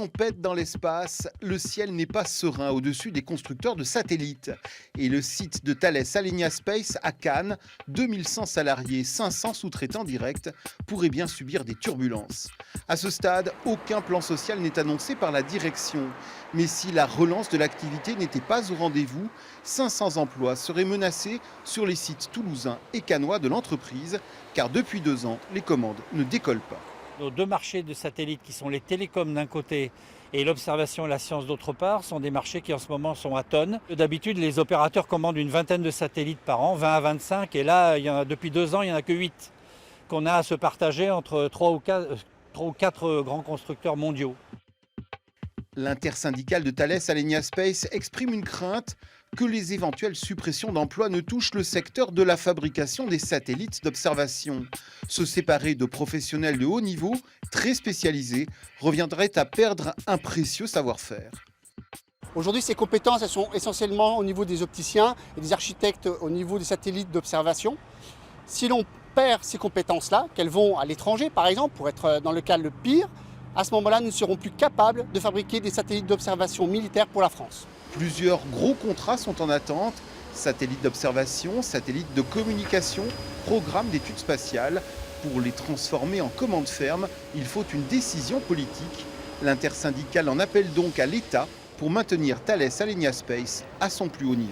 Tempête dans l'espace, le ciel n'est pas serein au-dessus des constructeurs de satellites. Et le site de Thales Alenia Space à Cannes, 2100 salariés, 500 sous-traitants directs, pourraient bien subir des turbulences. À ce stade, aucun plan social n'est annoncé par la direction. Mais si la relance de l'activité n'était pas au rendez-vous, 500 emplois seraient menacés sur les sites toulousains et cannois de l'entreprise, car depuis 2 ans, les commandes ne décollent pas. Nos deux marchés de satellites qui sont les télécoms d'un côté et l'observation et la science d'autre part sont des marchés qui en ce moment sont à tonnes. D'habitude, les opérateurs commandent une vingtaine de satellites par an, 20 à 25, et là, depuis 2 ans, il n'y en a que 8 qu'on a à se partager entre 3 ou 4 grands constructeurs mondiaux. L'intersyndicale de Thales Alenia Space exprime une crainte que les éventuelles suppressions d'emplois ne touchent le secteur de la fabrication des satellites d'observation. Se séparer de professionnels de haut niveau, très spécialisés, reviendrait à perdre un précieux savoir-faire. Aujourd'hui, ces compétences, elles sont essentiellement au niveau des opticiens et des architectes au niveau des satellites d'observation. Si l'on perd ces compétences-là, qu'elles vont à l'étranger par exemple, pour être dans le cas le pire, à ce moment-là, nous ne serons plus capables de fabriquer des satellites d'observation militaires pour la France. Plusieurs gros contrats sont en attente. Satellites d'observation, satellites de communication, programmes d'études spatiales. Pour les transformer en commandes fermes, il faut une décision politique. L'intersyndicale en appelle donc à l'État pour maintenir Thales Alenia Space à son plus haut niveau.